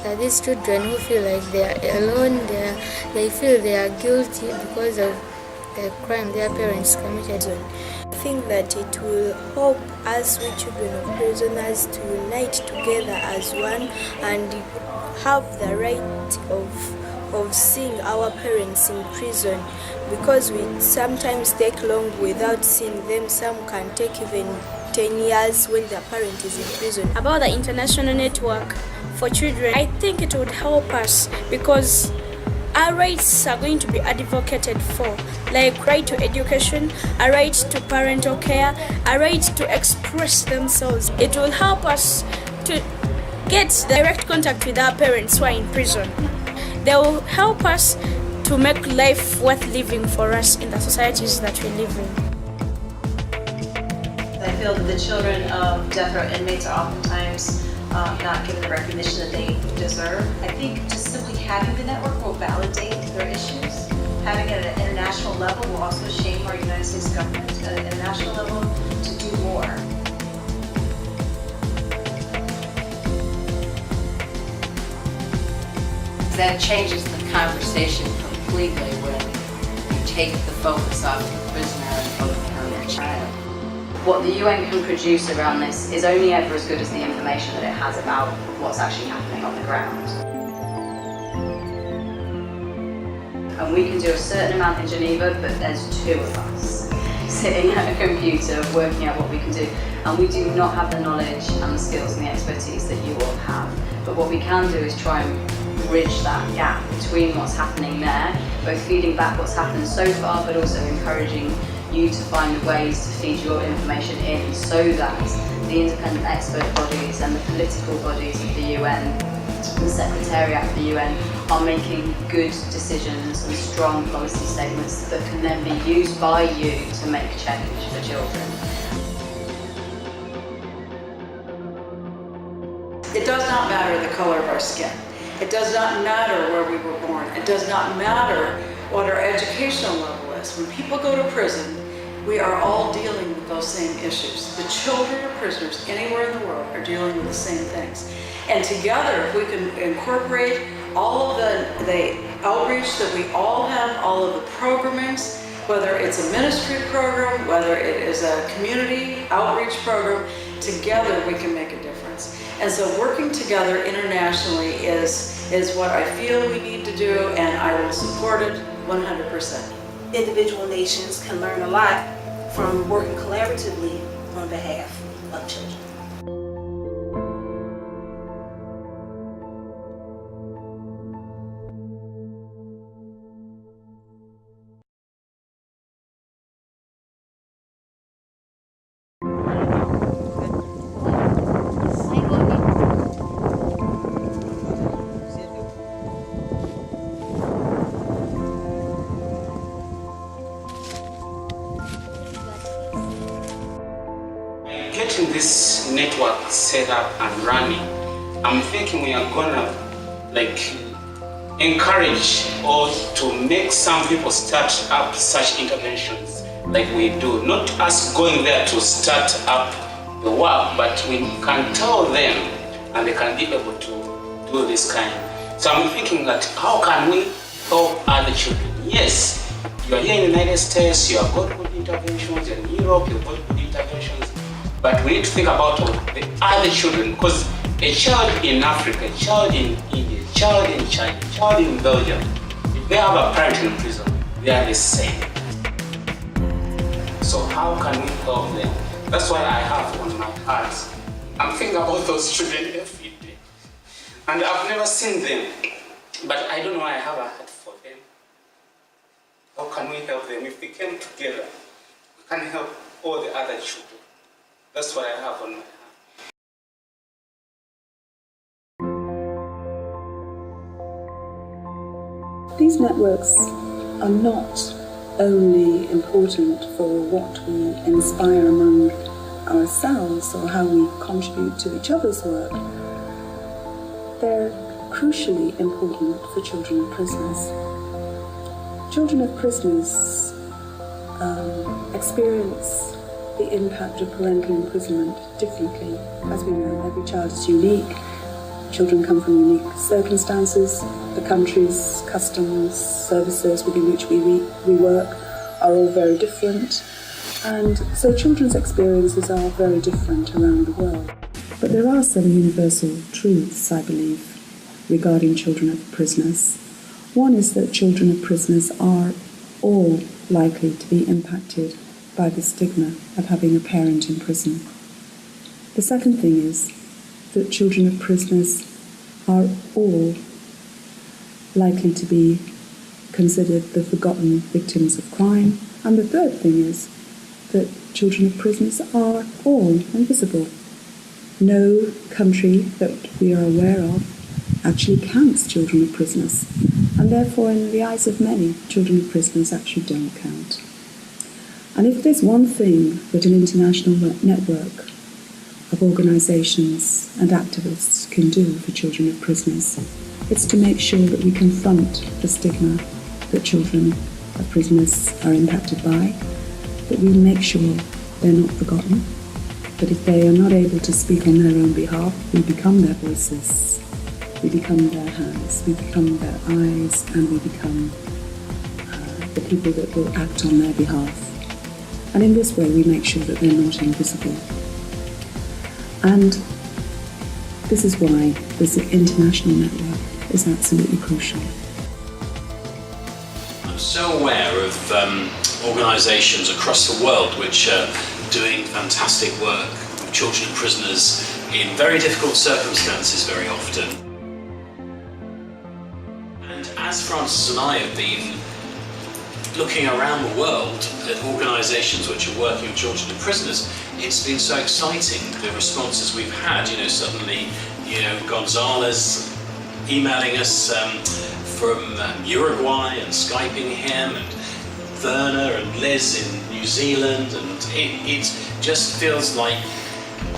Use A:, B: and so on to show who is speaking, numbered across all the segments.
A: are these children who feel like they are alone, they feel they are guilty because of the crime their parents committed.
B: I think that it will help us, we children of prisoners, to unite together as one and have the right of seeing our parents in prison, because we sometimes take long without seeing them. Some can take even 10 years when their parent is in prison.
C: About the international network for children, I think it would help us because our rights are going to be advocated for, like right to education, a right to parental care, a right to express themselves. It will help us to get direct contact with our parents who are in prison. They will help us to make life worth living for us in the societies that we live in.
D: I feel that the children of death row inmates are oftentimes not given the recognition that they deserve. I think just simply having the network will validate their issues. Having it at an international level will also shame our United States government at an international level to do more.
E: That changes the conversation completely when you take the focus off the prisoner and focus on their child. What the UN can produce around this is only ever as good as the information that it has about what's actually happening on the ground. And we can do a certain amount in Geneva, but there's two of us sitting at a computer working out what we can do. And we do not have the knowledge and the skills and the expertise that you all have. But what we can do is try and bridge that gap between what's happening there, both feeding back what's happened so far, but also encouraging you to find ways to feed your information in so that the independent expert bodies and the political bodies of the UN, the Secretariat of the UN, are making good decisions and strong policy statements that can then be used by you to make change for children.
F: It does not matter the color of our skin. It does not matter where we were born. It does not matter what our educational level is. When people go to prison, we are all dealing with those same issues. The children of prisoners anywhere in the world are dealing with the same things. And together, if we can incorporate all of the outreach that we all have, all of the programmings, whether it's a ministry program, whether it is a community outreach program, together we can make a difference. And so working together internationally is what I feel we need to do, and I will support it 100%.
B: Individual nations can learn a lot from working collaboratively on behalf of children.
G: Getting this network set up and running, I'm thinking we are gonna encourage or to make some people start up such interventions like we do. Not us going there to start up the work, but we can tell them and they can be able to do this kind. So I'm thinking that how can we help other children? Yes, you are here in the United States, you have got good interventions, in Europe you've got good interventions, but we need to think about the other children, because a child in Africa, a child in India, a child in China, a child in Belgium, if they have a parent in prison, they are the same. So how can we help them? That's what I have on my heart. I'm thinking about those children every day. And I've never seen them, but I don't know why I have a heart for them. How can we help them? If we came together, we can help all the other children. That's what I have on my heart.
H: These networks are not only important for what we inspire among ourselves or how we contribute to each other's work. They're crucially important for children of prisoners. Children of prisoners experience the impact of parental imprisonment differently. As we know, every child is unique. Children come from unique circumstances. The countries, customs, services within which we work are all very different. And so children's experiences are very different around the world. But there are some universal truths, I believe, regarding children of prisoners. One is that children of prisoners are all likely to be impacted by the stigma of having a parent in prison. The second thing is that children of prisoners are all likely to be considered the forgotten victims of crime. And the third thing is that children of prisoners are all invisible. No country that we are aware of actually counts children of prisoners, and therefore in the eyes of many, children of prisoners actually don't count. And if there's one thing that an international network of organisations and activists can do for children of prisoners, it's to make sure that we confront the stigma that children of prisoners are impacted by, that we make sure they're not forgotten, that if they are not able to speak on their own behalf, we become their voices, we become their hands, we become their eyes, and we become the people that will act on their behalf. And in this way we make sure that they're not invisible. And this is why this international network is absolutely crucial.
I: I'm so aware of organisations across the world which are doing fantastic work with children and prisoners in very difficult circumstances very often. And as Francis and I have been looking around the world at organisations which are working with children and prisoners, it's been so exciting, the responses we've had. Suddenly, Gonzalez emailing us from Uruguay and Skyping him, and Werner and Liz in New Zealand, and it just feels like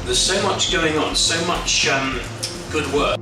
I: there's so much going on, so much good work.